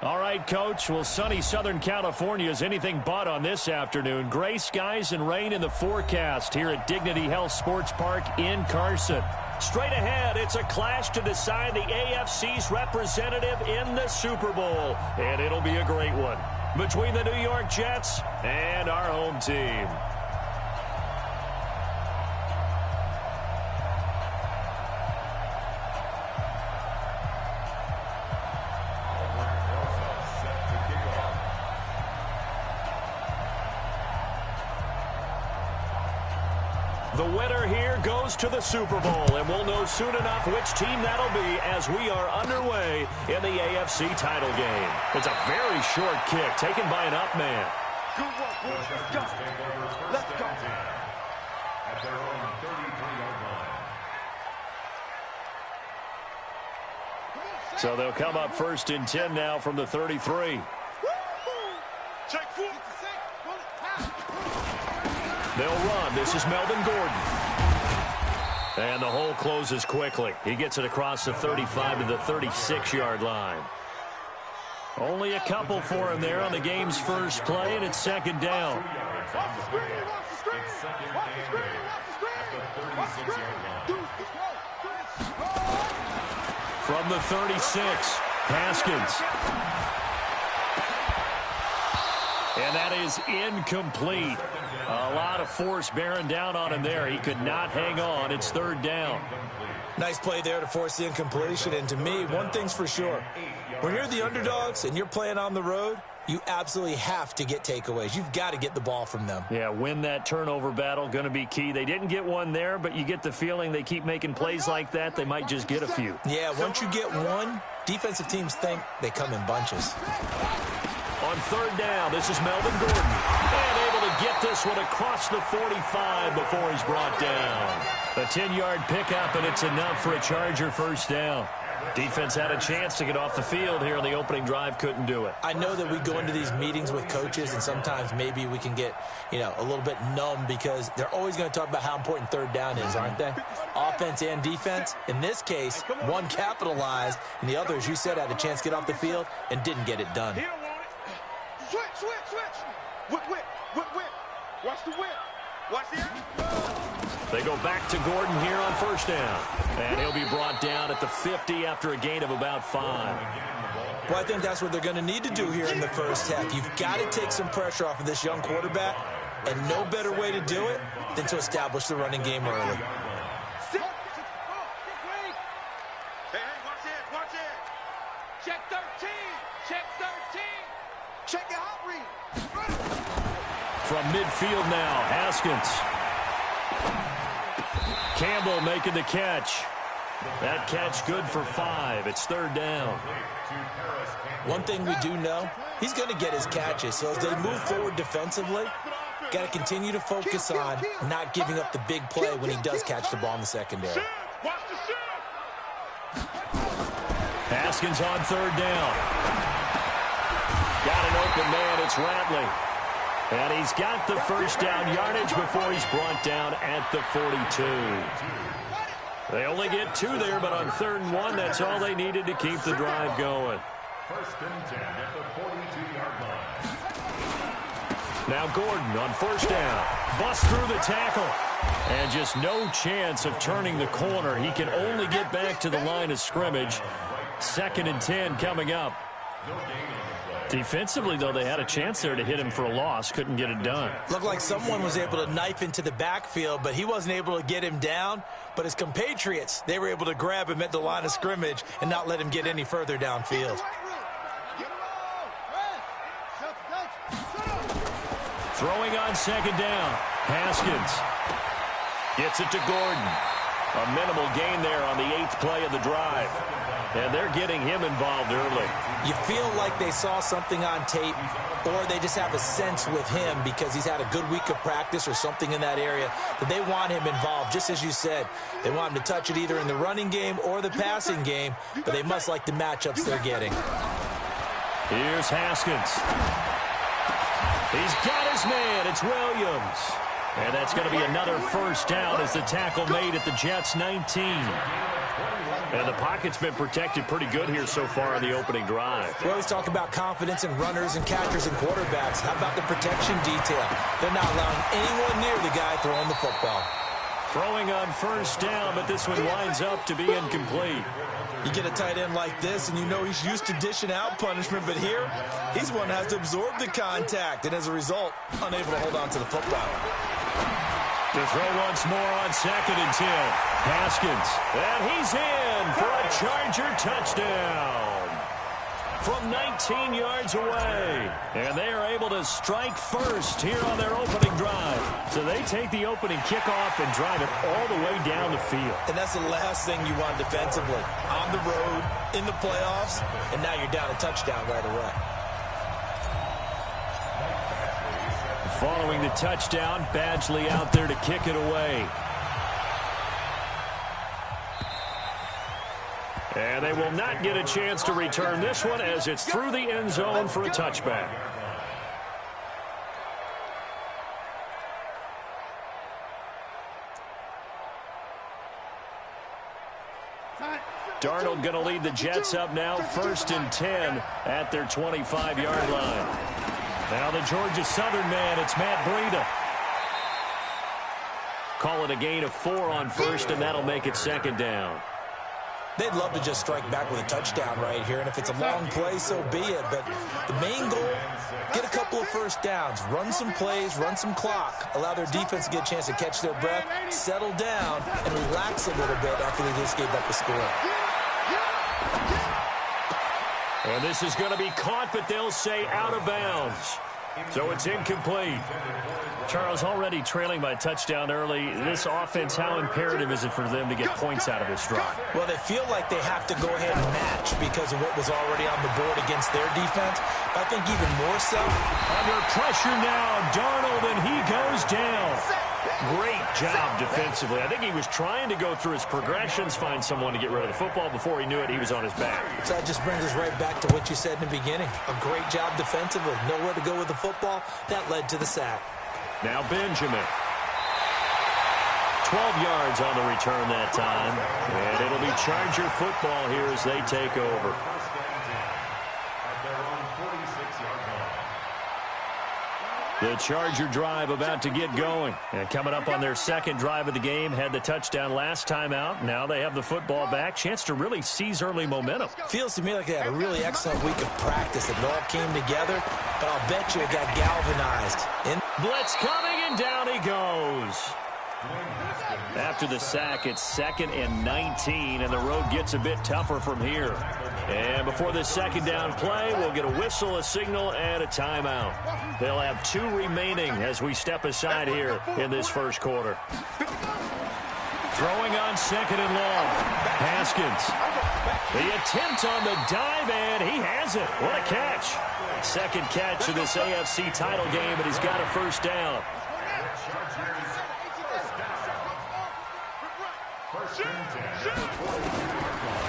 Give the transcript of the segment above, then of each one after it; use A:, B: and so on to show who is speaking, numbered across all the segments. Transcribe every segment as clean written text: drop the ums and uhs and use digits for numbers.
A: All right, Coach. Well, sunny Southern California is anything but on this afternoon. Gray skies and rain in the forecast here at Dignity Health Sports Park in Carson. Straight ahead, it's a clash to decide the AFC's representative in the Super Bowl. And it'll be a great one between the New York Jets and our home team. The winner here goes to the Super Bowl, and we'll know soon enough which team that'll be as we are underway in the AFC title game. It's a very short kick taken by an up man.
B: Good work, boys. Let's go. Let's go.
C: At their own 33-yard line.
A: So they'll come up 1st and 10 now from the 33.
B: Check 4.
A: They'll run. This is Melvin Gordon. And the hole closes quickly. He gets it across the 35 to the 36-yard line. Only a couple for him there on the game's first play, and it's 2nd down. From the 36, Haskins. And that is incomplete. A lot of force bearing down on him there. He could not hang on. It's 3rd down.
D: Nice play there to force the incompletion. And to me, one thing's for sure. When you're the underdogs and you're playing on the road, you absolutely have to get takeaways. You've got to get the ball from them.
A: Yeah, win that turnover battle, going to be key. They didn't get one there, but you get the feeling they keep making plays like that, they might just get a few.
D: Yeah, once you get one, defensive teams think they come in bunches.
A: On 3rd down, this is Melvin Gordon. And able to get this one across the 45 before he's brought down. A 10-yard pickup, and it's enough for a Charger 1st down. Defense had a chance to get off the field here on the opening drive, couldn't do it.
D: I know that we go into these meetings with coaches, and sometimes maybe we can get, a little bit numb because they're always going to talk about how important 3rd down is, aren't they? Offense and defense. In this case, one capitalized, and the other, as you said, had a chance to get off the field and didn't get it done.
B: Switch. Whip. Watch the whip. Watch the
A: They go back to Gordon here on 1st down. And he'll be brought down at the 50 after a gain of about 5.
D: Well, I think that's what they're going to need to do here in the first half. You've got to take some pressure off of this young quarterback, and no better way to do it than to establish the running game early.
B: Hey, watch it. Check 13. Check your hot read.
A: From midfield now, Haskins. Campbell making the catch. That catch good for 5. It's 3rd down.
D: One thing we do know, he's going to get his catches. So as they move forward defensively, got to continue to focus on not giving up the big play when he does catch the ball in the secondary.
A: Haskins on 3rd down. Got an open man. It's Ratley. And he's got the 1st down yardage before he's brought down at the 42. They only get 2 there, but on 3rd and 1, that's all they needed to keep the drive going.
C: 1st and 10 at the 42-yard line.
A: Now Gordon on 1st down. Busts through the tackle. And just no chance of turning the corner. He can only get back to the line of scrimmage. 2nd and 10 coming up. Defensively, though, they had a chance there to hit him for a loss. Couldn't get it done.
D: Looked like someone was able to knife into the backfield, but he wasn't able to get him down. But his compatriots, they were able to grab him at the line of scrimmage and not let him get any further downfield.
A: Throwing on 2nd down. Haskins gets it to Gordon. A minimal gain there on the 8th play of the drive. And they're getting him involved early.
D: You feel like they saw something on tape, or they just have a sense with him because he's had a good week of practice or something in that area that they want him involved. Just as you said, they want him to touch it either in the running game or the passing game, but they must like the matchups they're getting.
A: Here's Haskins. He's got his man. It's Williams. And that's going to be another 1st down as the tackle made at the Jets' 19. And the pocket's been protected pretty good here so far on the opening drive.
D: We always talk about confidence in runners and catchers and quarterbacks. How about the protection detail? They're not allowing anyone near the guy throwing the football.
A: Throwing on first down, but this one winds up to be incomplete.
D: You get a tight end like this, and you know he's used to dishing out punishment, but here, he's one that has to absorb the contact, and as a result, unable to hold on to the football.
A: To throw once more on 2nd and 10. Haskins, and he's in for a Charger touchdown from 19 yards away. And they are able to strike first here on their opening drive. So they take the opening kickoff and drive it all the way down the field.
D: And that's the last thing you want defensively. On the road, in the playoffs, and now you're down a touchdown right away.
A: Following the touchdown, Badgley out there to kick it away. And they will not get a chance to return this one as it's through the end zone for a touchback. Darnold going to lead the Jets up now, 1st and 10 at their 25-yard line. Now the Georgia Southern man, it's Matt Breida. Call it a gain of 4 on first, and that'll make it 2nd down.
D: They'd love to just strike back with a touchdown right here, and if it's a long play, so be it. But the main goal, get a couple of first downs, run some plays, run some clock, allow their defense to get a chance to catch their breath, settle down, and relax a little bit after they just gave up the score.
A: And this is going to be caught, but they'll say out of bounds. So it's incomplete. Charles, already trailing by a touchdown early. This offense, how imperative is it for them to get points out of this drive?
D: Well, they feel like they have to go ahead and match because of what was already on the board against their defense. But I think even more so.
A: Under pressure now, Darnold, and he goes down. Great job defensively. I think he was trying to go through his progressions, find someone to get rid of the football. Before he knew it, he was on his back.
D: So that just brings us right back to what you said in the beginning. A great job defensively. Nowhere to go with the football. That led to the sack.
A: Now Benjamin. 12 yards on the return that time. And it'll be Charger football here as they take over. The Charger drive about to get going. And coming up on their 2nd drive of the game, had the touchdown last time out. Now they have the football back. Chance to really seize early momentum.
D: Feels to me like they had a really excellent week of practice. It all came together, but I'll bet you it got galvanized.
A: Blitz coming, and down he goes. After the sack, it's 2nd and 19, and the road gets a bit tougher from here. And before this 2nd down play, we'll get a whistle, a signal, and a timeout. They'll have 2 remaining as we step aside here in this first quarter. Throwing on 2nd and long. Haskins. The attempt on the dive, and he has it. What a catch. 2nd catch of this AFC title game, and he's got a first down.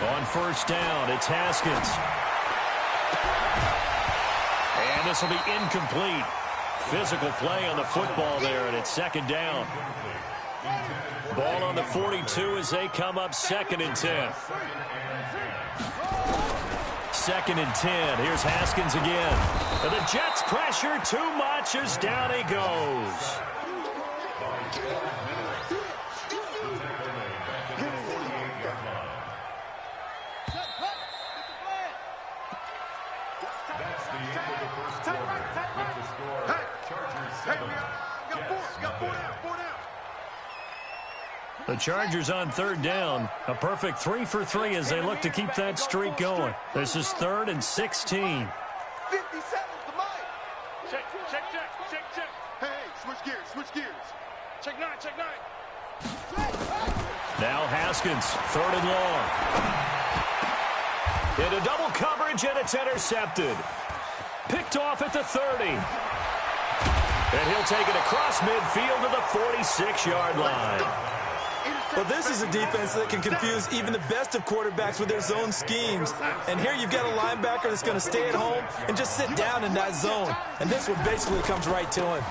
A: On first down, it's Haskins. And this will be incomplete. Physical play on the football there, and it's 2nd down. Ball on the 42 as they come up 2nd and 10. 2nd and 10. Here's Haskins again. And the Jets pressure too much as down he goes. The Chargers on 3rd down. A perfect 3 for 3 as they look to keep that streak going. This is 3rd and 16.
B: 50 seconds to mine. Check. Hey, switch gears. Check 9.
A: Now Haskins, 3rd and long. Into double coverage, and it's intercepted. Picked off at the 30. And he'll take it across midfield to the 46-yard line.
D: Well, this is a defense that can confuse even the best of quarterbacks with their zone schemes. And here you've got a linebacker that's going to stay at home and just sit down in that zone. And this one basically comes right to him.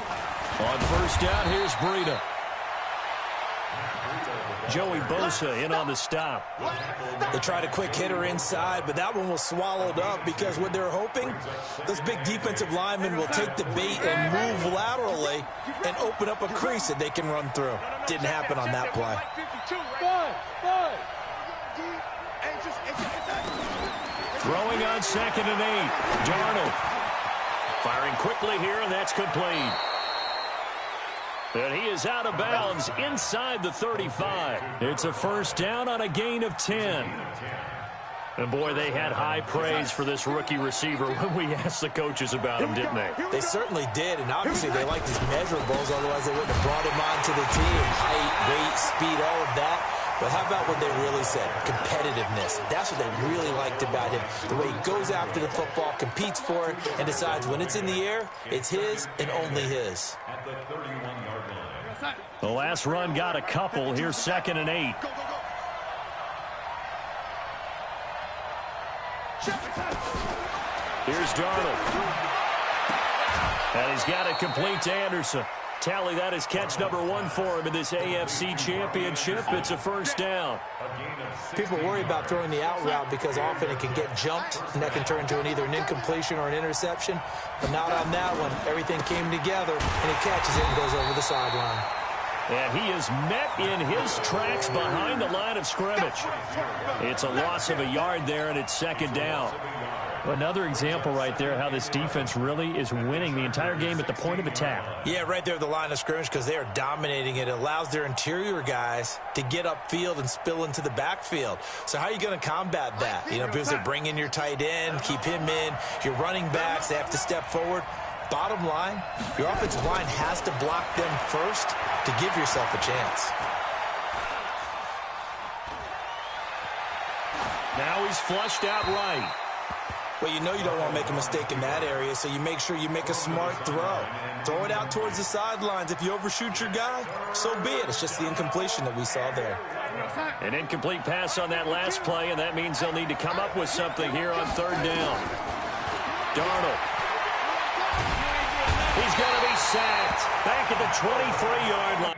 A: On first down, here's Breida. Joey Bosa in on the stop.
D: They tried a quick hitter inside, but that one was swallowed up because what they're hoping, those big defensive linemen will take the bait and move laterally and open up a crease that they can run through. Didn't happen on that play.
A: Throwing on 2nd and 8. Darnold firing quickly here, and that's complete. And he is out of bounds inside the 35. It's a first down on a gain of 10. And, boy, they had high praise for this rookie receiver when we asked the coaches about him, didn't they?
D: They certainly did, and obviously they liked his measurables, otherwise they wouldn't have brought him onto the team. Height, weight, speed, all of that. But how about what they really said? Competitiveness. That's what they really liked about him. The way he goes after the football, competes for it, and decides when it's in the air, it's his and only his.
C: At the 31-yard line.
A: The last run got a couple. Here's 2nd and 8. Here's Darnold. And he's got it complete to Anderson. Tally, that is catch number 1 for him in this AFC Championship. It's a first down.
D: People worry about throwing the out route because often it can get jumped, and that can turn into either an incompletion or an interception. But not on that one. Everything came together, and he catches it and goes over the sideline.
A: And he is met in his tracks behind the line of scrimmage. It's a loss of a yard there, and it's 2nd down. Another example right there how this defense really is winning the entire game at the point of attack.
D: Yeah, right there at the line of scrimmage because they are dominating it. It allows their interior guys to get upfield and spill into the backfield. So how are you going to combat that? You know, because they bring in your tight end, keep him in. Your running backs, they have to step forward. Bottom line, your offensive line has to block them first to give yourself a chance.
A: Now he's flushed out right.
D: Well, you know you don't want to make a mistake in that area, so you make sure you make a smart throw. Throw it out towards the sidelines. If you overshoot your guy, so be it. It's just the incompletion that we saw there.
A: An incomplete pass on that last play, and that means they'll need to come up with something here on 3rd down. Darnold. He's going to be sacked back at the 23-yard line.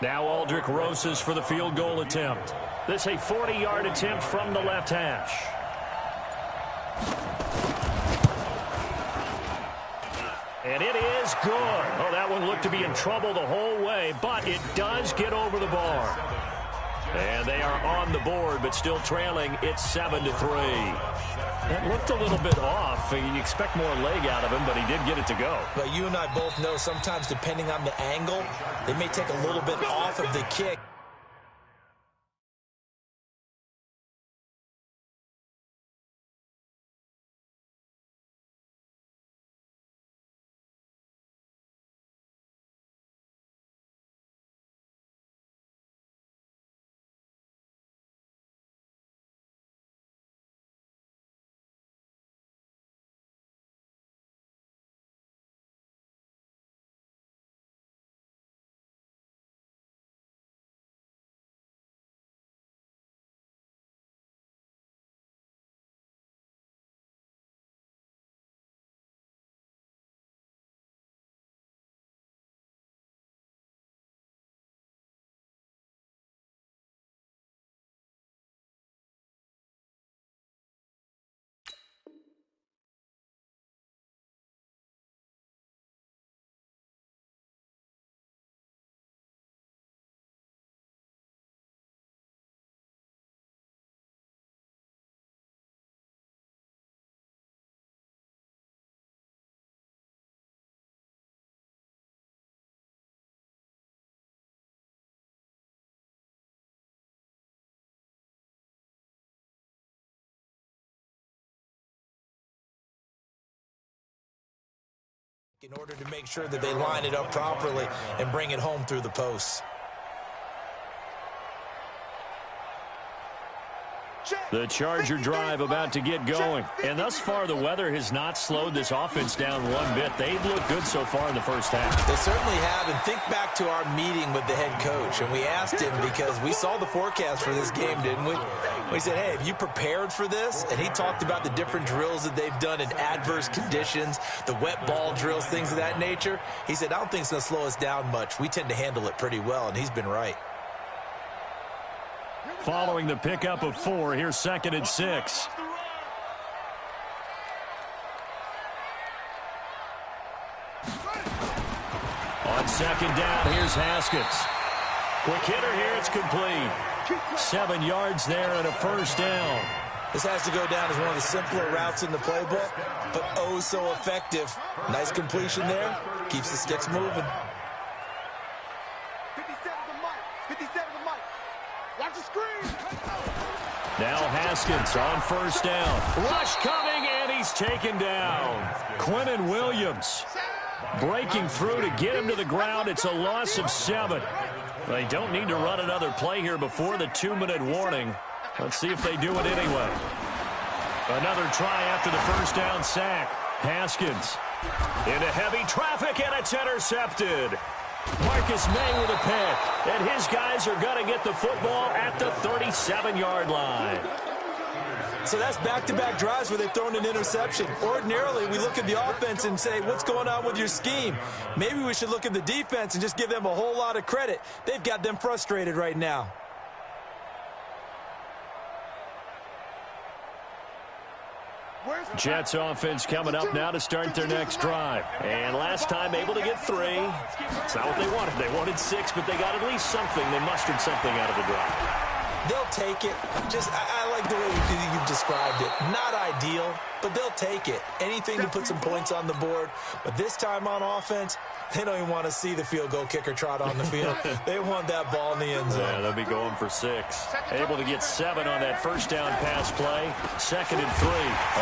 A: Now Aldrich Rosas for the field goal attempt. This a 40-yard attempt from the left hash. And it is good. Oh, that one looked to be in trouble the whole way, but it does get over the bar. And they are on the board, but still trailing. It's 7-3. That looked a little bit off. You expect more leg out of him, but he did get it to go.
D: But you and I both know sometimes depending on the angle, they may take a little bit off of the kick. In order to make sure that they line it up properly and bring it home through the posts.
A: The Charger drive about to get going. And thus far, the weather has not slowed this offense down one bit. They've looked good so far in the first half.
D: They certainly have. And think back to our meeting with the head coach. And we asked him, because we saw the forecast for this game, didn't we? We said, hey, have you prepared for this? And he talked about the different drills that they've done in adverse conditions, the wet ball drills, things of that nature. He said, I don't think it's going to slow us down much. We tend to handle it pretty well, and he's been right.
A: Following the pickup of 4, here's 2nd and 6. On 2nd down, here's Haskins. Quick hitter here, it's complete. 7 yards there and a first down.
D: This has to go down as one of the simpler routes in the playbook, but oh so effective. Nice completion there. Keeps the sticks moving.
B: 57 to Mike. 57 to Mike. Watch the screen.
A: Now Haskins on first down. Rush coming, and he's taken down. Quinnen Williams breaking through to get him to the ground. It's a loss of 7. They don't need to run another play here before the 2-minute warning. Let's see if they do it anyway. Another try after the first down sack. Haskins into heavy traffic, and it's intercepted. Marcus May with a pick, and his guys are going to get the football at the 37-yard line.
D: So that's back-to-back drives where they've thrown an interception. Ordinarily, we look at the offense and say, what's going on with your scheme? Maybe we should look at the defense and just give them a whole lot of credit. They've got them frustrated right now.
A: Jets offense coming up now to start their next drive. And last time able to get 3. It's not what they wanted. They wanted 6, but they got at least something. They mustered something out of the drive.
D: They'll take it. I like the way you described it. Not ideal, but they'll take it. Anything to put some points on the board. But this time on offense, they don't even want to see the field goal kicker trot on the field. They want that ball in the end zone.
A: Yeah, they'll be going for 6. Able to get 7 on that first down pass play. 2nd and 3.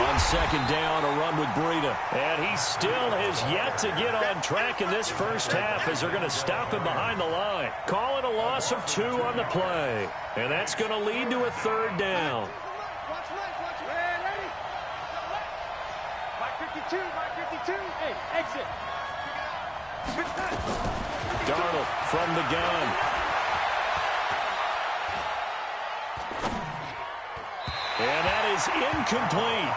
A: On 2nd down, a run with Breida. And he still has yet to get on track in this first half as they're going to stop him behind the line. Call it a loss of 2 on the play. And that's going to lead to a 3rd down.
B: Watch right. Ready? Mike 52. Hey, exit.
A: Darnold from the gun. And that is incomplete.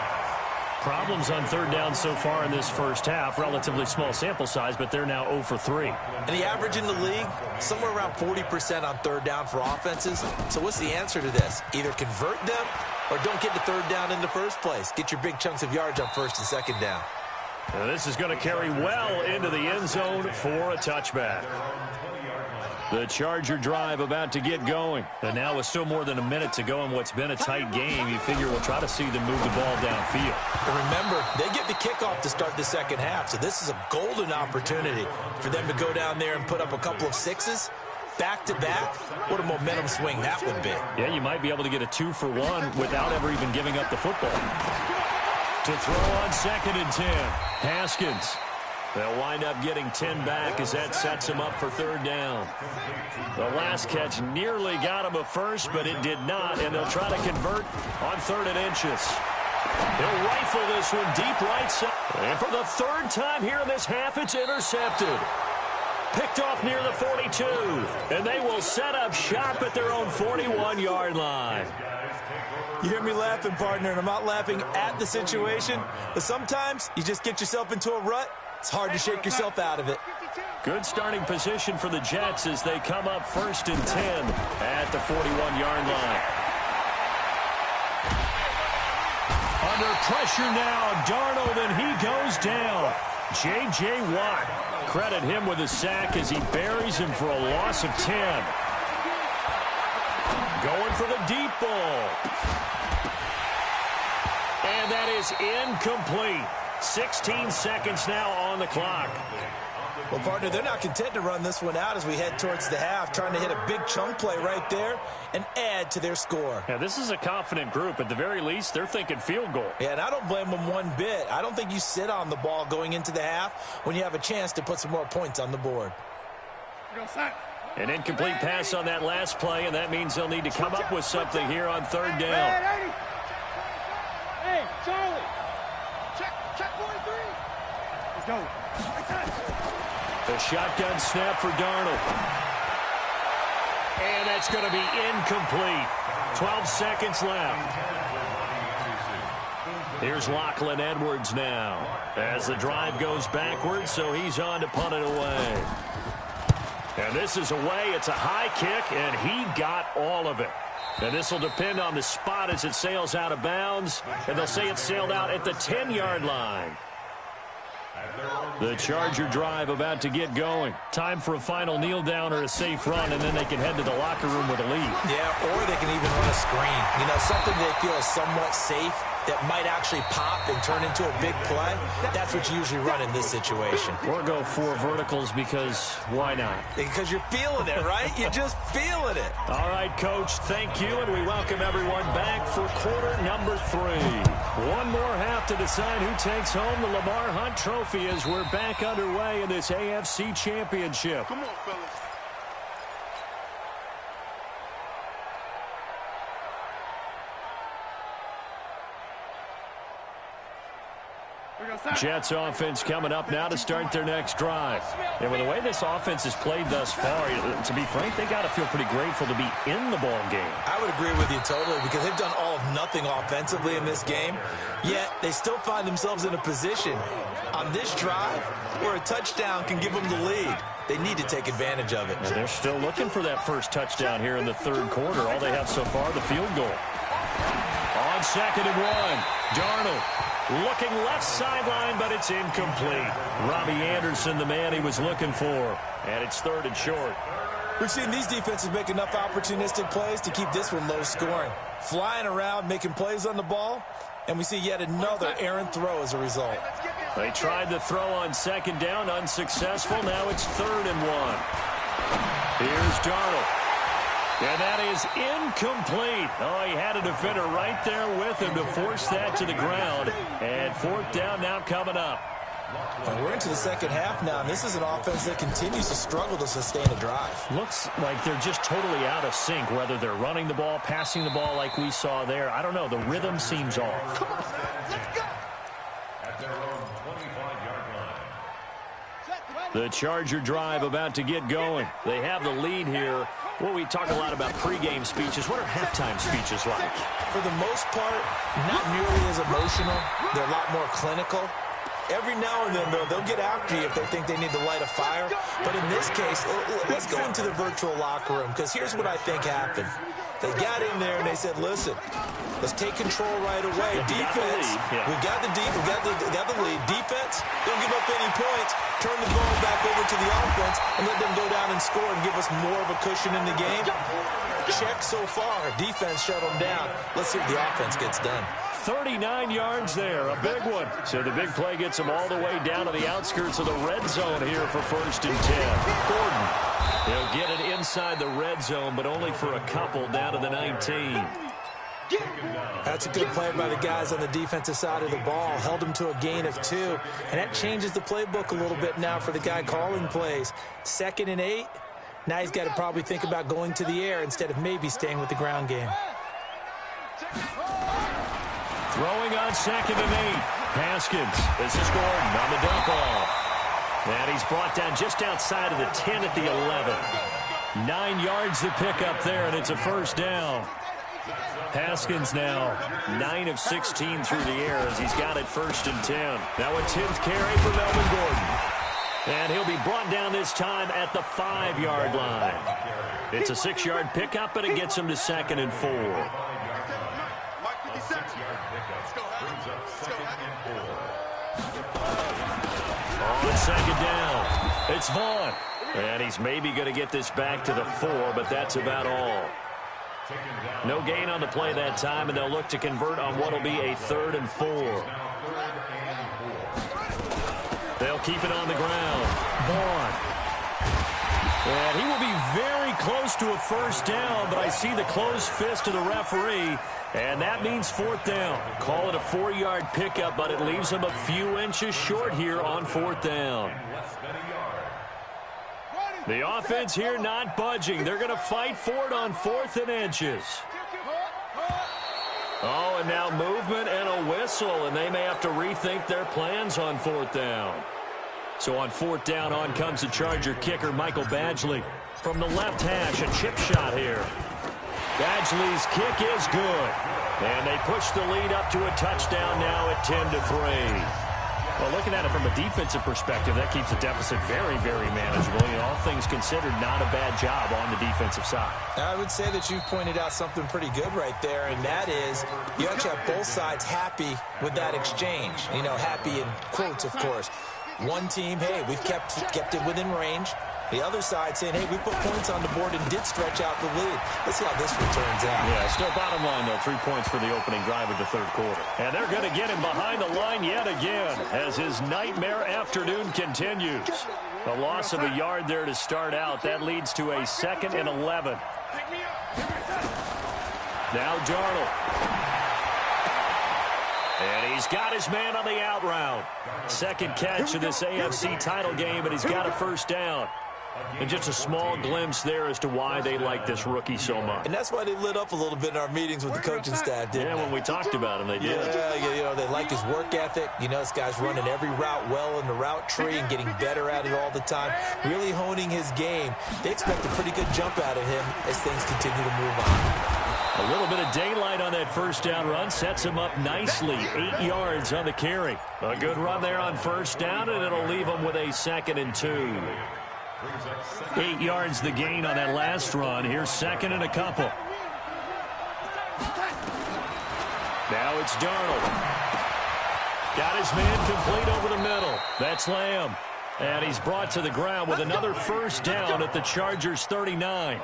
A: Problems on third down so far in this first half. Relatively small sample size, but they're now 0 for 3.
D: And the average in the league, somewhere around 40% on third down for offenses. So what's the answer to this? Either convert them or don't get to third down in the first place. Get your big chunks of yards on first and second down.
A: Now this is going to carry well into the end zone for a touchback. The Charger drive about to get going. And now with still more than a minute to go in what's been a tight game, you figure we'll try to see them move the ball downfield.
D: And remember, they get the kickoff to start the second half, so this is a golden opportunity for them to go down there and put up a couple of sixes. Back-to-back, what a momentum swing that would be.
A: Yeah, you might be able to get a 2-for-1 without ever even giving up the football. To throw on 2nd and 10, Haskins. They'll wind up getting 10 back as that sets him up for third down. The last catch nearly got him a first, but it did not, and they'll try to convert on 3rd and inches. They'll rifle this one deep right side. And for the 3rd time here in this half, it's intercepted. Picked off near the 42, and they will set up shop at their own 41-yard line.
D: You hear me laughing, partner, and I'm not laughing at the situation, but sometimes you just get yourself into a rut. It's hard to shake yourself out of it.
A: Good starting position for the Jets as they come up 1st and 10 at the 41-yard line. Under pressure now, Darnold, and he goes down. J.J. Watt, credit him with a sack as he buries him for a loss of 10. Going for the deep ball. And that is incomplete. 16 seconds now on the clock.
D: Well, partner, they're not content to run this one out as we head towards the half, trying to hit a big chunk play right there and add to their score.
A: Yeah, this is a confident group. At the very least, they're thinking field goal.
D: Yeah, and I don't blame them one bit. I don't think you sit on the ball going into the half when you have a chance to put some more points on the board.
A: An incomplete pass on that last play, and that means they'll need to come up with something here on 3rd down.
B: Hey, Charlie. Check 43. Let's go.
A: The shotgun snap for Darnold. And that's going to be incomplete. 12 seconds left. Here's Lachlan Edwards now as the drive goes backwards, so he's on to punt it away. And this is away. It's a high kick, and he got all of it. And this will depend on the spot as it sails out of bounds, and they'll say it sailed out at the 10-yard line. The Charger drive about to get going. Time for a final kneel down or a safe run, and then they can head to the locker room with a lead.
D: Yeah, or they can even run a screen. You know, something they feel is somewhat safe that might actually pop and turn into a big play. That's what you usually run in this situation.
A: Or go 4 verticals because why not?
D: Because you're feeling it, right? You're just feeling it.
A: All right, Coach, thank you, and we welcome everyone back for quarter number 3. One more half to decide who takes home the Lamar Hunt Trophy as we're back underway in this AFC Championship.
B: Come on, fellas.
A: Jets offense coming up now to start their next drive. And with the way this offense has played thus far, to be frank, they got to feel pretty grateful to be in the ball game.
D: I would agree with you totally because they've done all of nothing offensively in this game, yet they still find themselves in a position on this drive where a touchdown can give them the lead. They need to take advantage of it.
A: And they're still looking for that first touchdown here in the 3rd quarter. All they have so far, the field goal. On 2nd and 1, Darnold. Looking left sideline, but it's incomplete. Robbie Anderson, the man he was looking for. And it's 3rd and short.
D: We've seen these defenses make enough opportunistic plays to keep this one low scoring. Flying around, making plays on the ball, and we see yet another errant throw as a result.
A: They tried to throw on 2nd down, unsuccessful. Now it's 3rd and 1. Here's Darnold. And that is incomplete. Oh, he had a defender right there with him to force that to the ground. And 4th down now coming up.
D: And we're into the second half now, and this is an offense that continues to struggle to sustain a drive.
A: Looks like they're just totally out of sync, whether they're running the ball, passing the ball like we saw there. I don't know. The rhythm seems off.
B: Come on, let's go.
C: At their own 25-yard line.
A: The Charger drive about to get going. They have the lead here. Well, we talk a lot about pregame speeches. What are halftime speeches like?
D: For the most part, not nearly as as emotional. They're a lot more clinical. Every now and then, though, they'll get after you if they think they need to light a fire. But in this case, let's go into the virtual locker room, because here's what I think happened. They got in there and they said, listen, let's take control right away. Defense, we got the lead. Defense, don't give up any points. Turn the ball back over to the offense and let them go down and score and give us more of a cushion in the game. Check so far. Defense shut them down. Let's see what the offense gets done.
A: 39 yards there, a big one. So the big play gets him all the way down to the outskirts of the red zone here for 1st and 10. Gordon, he'll get it inside the red zone, but only for a couple down to the 19.
D: That's a good play by the guys on the defensive side of the ball. Held him to a gain of 2. And that changes the playbook a little bit now for the guy calling plays. 2nd and 8. Now he's got to probably think about going to the air instead of maybe staying with the ground game.
A: Throwing on 2nd and 8. Haskins. This is Gordon on the dump off. And he's brought down just outside of the 10 at the 11. 9 yards to pick up there, and it's a 1st down. Haskins now 9 of 16 through the air as he's got it 1st and 10. Now a 10th carry for Melvin Gordon. And he'll be brought down this time at the 5-yard line. It's a 6-yard pickup, and it gets him to 2nd and 4. On 2nd down, it's Vaughn. And he's maybe going to get this back to the 4, but that's about all. No gain on the play that time, and they'll look to convert on what will be a 3rd and 4. They'll keep it on the ground. Vaughn. And he will be very close to a 1st down, but I see the closed fist of the referee, and that means 4th down. Call it a 4-yard pickup, but it leaves him a few inches short here on 4th down. The offense here not budging. They're going to fight for it on 4th and inches. Oh, and now movement and a whistle, and they may have to rethink their plans on 4th down. So on 4th down, on comes the Charger kicker, Michael Badgley. From the left hash, a chip shot here. Badgley's kick is good. And they push the lead up to a touchdown now at 10-3. Well, looking at it from a defensive perspective, that keeps the deficit very, very manageable. You know, all things considered, not a bad job on the defensive side.
D: I would say that you've pointed out something pretty good right there, and that is you actually have both sides happy with that exchange. You know, happy in quotes, of course. One team, hey, we've kept it within range. The other side saying, hey, we put points on the board and did stretch out the lead. Let's see how this one turns out.
A: Yeah, still bottom line, though. 3 points for the opening drive of the 3rd quarter. And they're going to get him behind the line yet again as his nightmare afternoon continues. A loss of a yard there to start out. That leads to a 2nd and 11. Now Darnold. And he's got his man on the out route. 2nd catch of this AFC title game, and he's got a 1st down. And just a small glimpse there as to why they like this rookie so much.
D: And that's why they lit up a little bit in our meetings with the coaching staff, didn't they?
A: Yeah, when we talked about him, they did.
D: Yeah, you know, they like his work ethic. You know, this guy's running every route well in the route tree and getting better at it all the time, really honing his game. They expect a pretty good jump out of him as things continue to move on.
A: A little bit of daylight on that 1st down run sets him up nicely. 8 yards on the carry. A good run there on 1st down, and it'll leave him with a 2nd and 2. 8 yards the gain on that last run. Here's 2nd and a couple. Now it's Darnold. Got his man complete over the middle. That's Lamb. And he's brought to the ground with another 1st down at the Chargers' 39.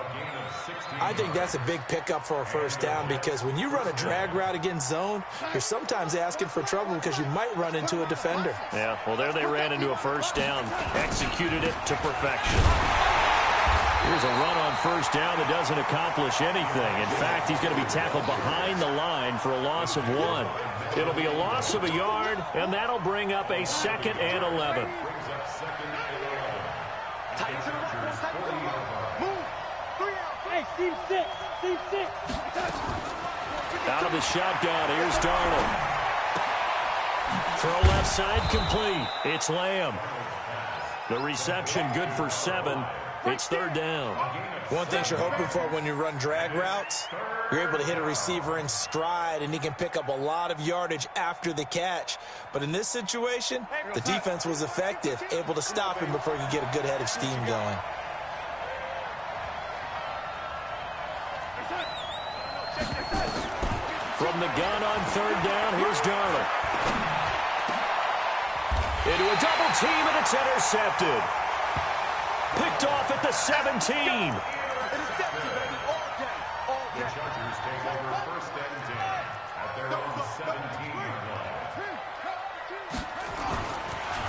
D: I think that's a big pickup for a 1st down because when you run a drag route against zone, you're sometimes asking for trouble because you might run into a defender.
A: Yeah, well, there they ran into a 1st down. Executed it to perfection. Here's a run on 1st down that doesn't accomplish anything. In fact, he's going to be tackled behind the line for a loss of 1. It'll be a loss of a yard, and that'll bring up a 2nd and 11.
B: Team 6.
A: Out of the shotgun, here's Darnold. Throw left side complete. It's Lamb. The reception good for 7. It's third down.
D: One thing you're hoping for when you run drag routes, you're able to hit a receiver in stride, and he can pick up a lot of yardage after the catch. But in this situation, the defense was effective, able to stop him before he could get a good head of steam going.
A: From the gun on third down, here's Darnold. Into a double team, and it's intercepted. Picked off at the 17.
C: The Chargers take over first and 10 at their own 17-yard line.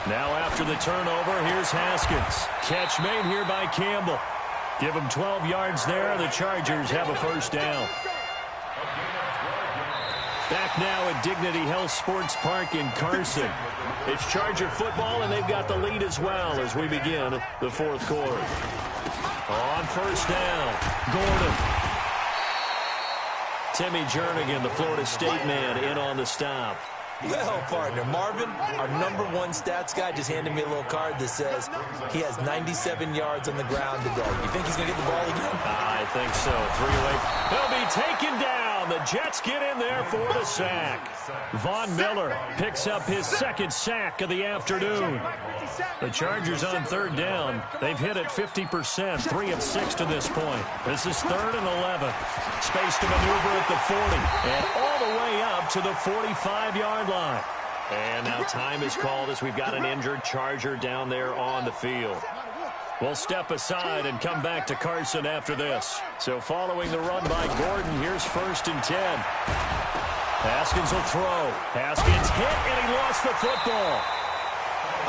A: Now after the turnover, here's Haskins. Catch made here by Campbell. Give him 12 yards there. The Chargers have a first down. Back now at Dignity Health Sports Park in Carson. It's Charger football, and they've got the lead as well as we begin the fourth quarter. On first down, Gordon. Timmy Jernigan, the Florida State man, in on the stop.
D: Well, partner, Marvin, our #1 stats guy, just handed me a little card that says he has 97 yards on the ground today. You think he's going to get the ball again?
A: I think so. 3 away. He'll be taken down. The Jets get in there for the sack. Von Miller picks up his second sack of the afternoon. The Chargers on third down. They've hit it 50%, 3 of 6 to this point. This is 3rd and 11. Space to maneuver at the 40 and all the way up to the 45-yard line. And now time is called as we've got an injured Charger down there on the field. We'll step aside and come back to Carson after this. So following the run by Gordon, here's 1st and 10. Haskins will throw. Haskins hit, and he lost the football.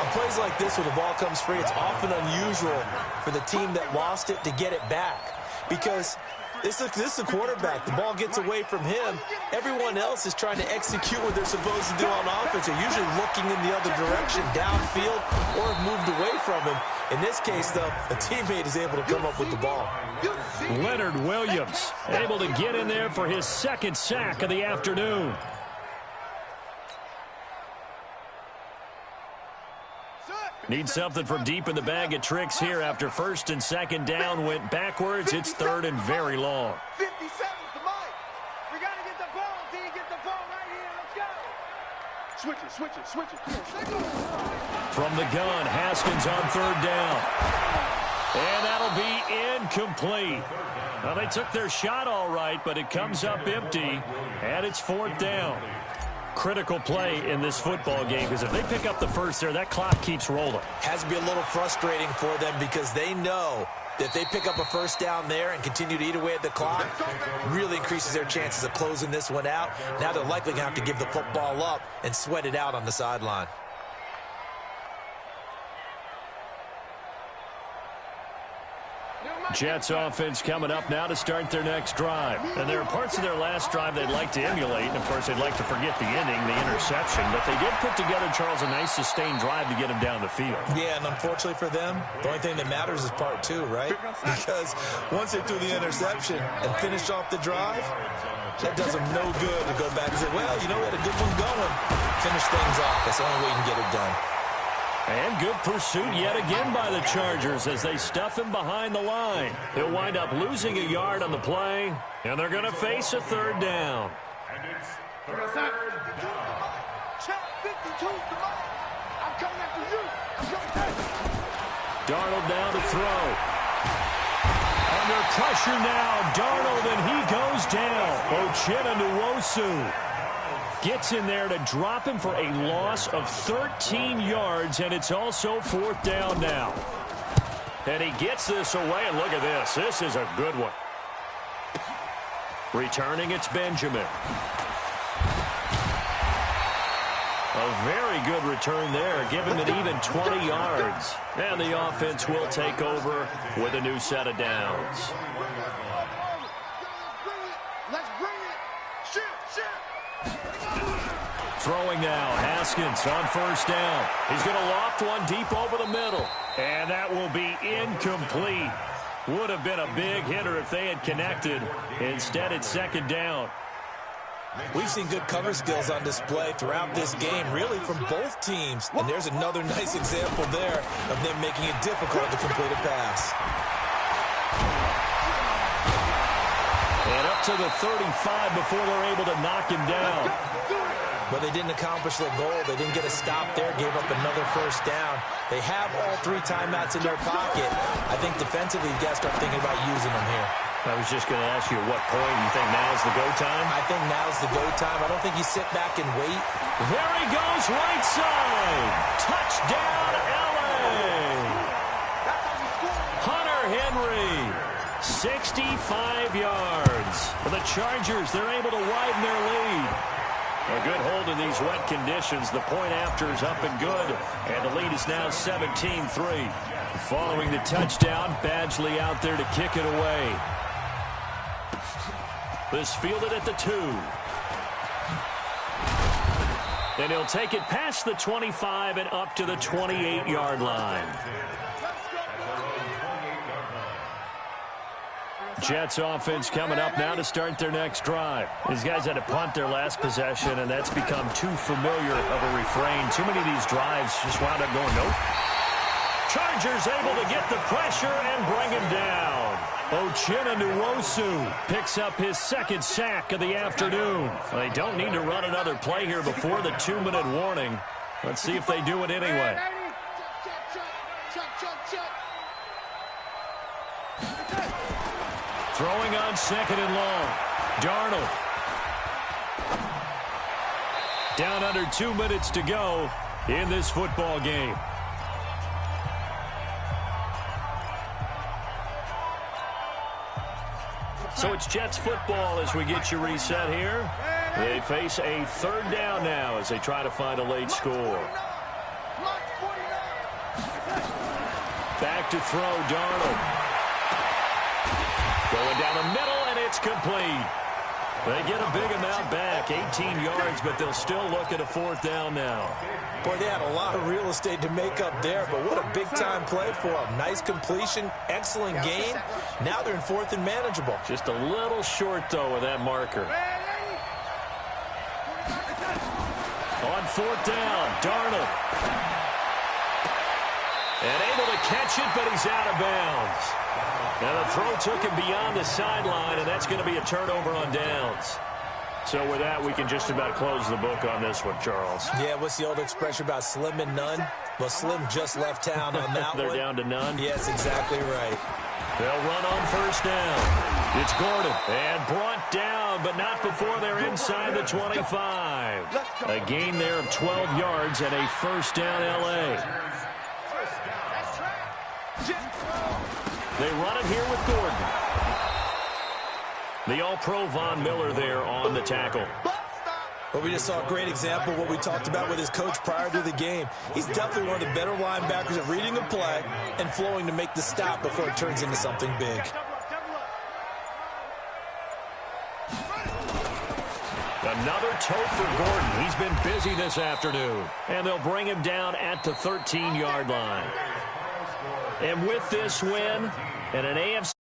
D: On plays like this, when the ball comes free, it's often unusual for the team that lost it to get it back. Because this is a quarterback. The ball gets away from him. Everyone else is trying to execute what they're supposed to do on offense. They're usually looking in the other direction, downfield, or have moved away from him. In this case, though, a teammate is able to come up with the ball.
A: Leonard Williams able to get in there for his second sack of the afternoon. Need something from deep in the bag of tricks here after 1st and 2nd down went backwards. It's 3rd and very long.
B: 57's the mic. We got to get the ball. D, get the ball right here. Let's go. Switch it. Come on.
A: From the gun, Haskins on 3rd down. And that'll be incomplete. Well, they took their shot all right, but it comes up empty, and it's 4th down. Critical play in this football game, because if they pick up the first there, that clock keeps rolling.
D: Has to be a little frustrating for them because they know that if they pick up a first down there and continue to eat away at the clock, really increases their chances of closing this one out. Now they're likely going to have to give the football up and sweat it out on the sideline.
A: Jets offense coming up now to start their next drive. And there are parts of their last drive they'd like to emulate. And, of course, they'd like to forget the inning, the interception. But they did put together, Charles, a nice sustained drive to get him down the field.
D: Yeah, and unfortunately for them, the only thing that matters is part 2, right? Because once they threw the interception and finished off the drive, that does them no good to go back and say, well, you know, we had a good one going. Finish things off. That's the only way you can get it done.
A: And good pursuit yet again by the Chargers as they stuff him behind the line. They'll wind up losing a yard on the play, and they're going to face a 3rd down.
C: And it's 3rd down.
B: Check 52's the mic. I'm coming after you. I'm coming after you.
A: Darnold now to throw. Under pressure now, Darnold, and he goes down. Uchenna Nwosu gets in there to drop him for a loss of 13 yards, and it's also 4th down now. And he gets this away, and look at this. This is a good one. Returning, it's Benjamin. A very good return there, giving it even 20 yards. And the offense will take over with a new set of downs.
B: Let's bring it. Shoot.
A: Throwing now, Haskins on 1st down. He's going to loft one deep over the middle. And that will be incomplete. Would have been a big hitter if they had connected. Instead, it's 2nd down.
D: We've seen good cover skills on display throughout this game, really from both teams. And there's another nice example there of them making it difficult to complete a pass.
A: And up to the 35 before they're able to knock him down.
D: But they didn't accomplish their goal. They didn't get a stop there, gave up another first down. They have all 3 timeouts in their pocket. I think defensively, you got to start thinking about using them here.
A: I was just going to ask you at what point you think now's the go time?
D: I think now's the go time. I don't think you sit back and wait.
A: There he goes, right side. Touchdown, L.A. Hunter Henry, 65 yards. For the Chargers, they're able to widen their lead. A good hold in these wet conditions. The point after is up and good. And the lead is now 17-3. Following the touchdown, Badgley out there to kick it away. This fielded at the 2. And he'll take it past the 25 and up to the 28-yard line. Jets offense coming up now to start their next drive. These guys had to punt their last possession, and that's become too familiar of a refrain. Too many of these drives just wound up going, nope. Chargers able to get the pressure and bring him down. Uchenna Nwosu picks up his 2nd sack of the afternoon. They don't need to run another play here before the 2-minute warning. Let's see if they do it anyway. Throwing on 2nd and long. Darnold. Down under 2 minutes to go in this football game. So it's Jets football as we get you reset here. They face a 3rd down now as they try to find a late score. Back to throw, Darnold. Going down the middle, and it's complete. They get a big amount back, 18 yards, but they'll still look at a 4th down now.
D: Boy, they had a lot of real estate to make up there, but what a big-time play for them. Nice completion, excellent gain. Now they're in 4th and manageable.
A: Just a little short, though, with that marker. On 4th down, Darnold. And able to catch it, but he's out of bounds. Now the throw took him beyond the sideline, and that's going to be a turnover on downs. So with that, we can just about close the book on this one, Charles.
D: Yeah, what's the old expression about slim and none? Well, Slim just left town on that
A: They're
D: one.
A: down to none?
D: Yes, exactly right.
A: They'll run on 1st down. It's Gordon. And brought down, but not before they're inside the 25. A gain there of 12 yards and a 1st down L.A. They run it here with Gordon. The All-Pro Von Miller there on the tackle.
D: Well, we just saw a great example of what we talked about with his coach prior to the game. He's definitely one of the better linebackers at reading a play and flowing to make the stop before it turns into something big.
A: Another tote for Gordon. He's been busy this afternoon. And they'll bring him down at the 13-yard line. And with this win and an AFC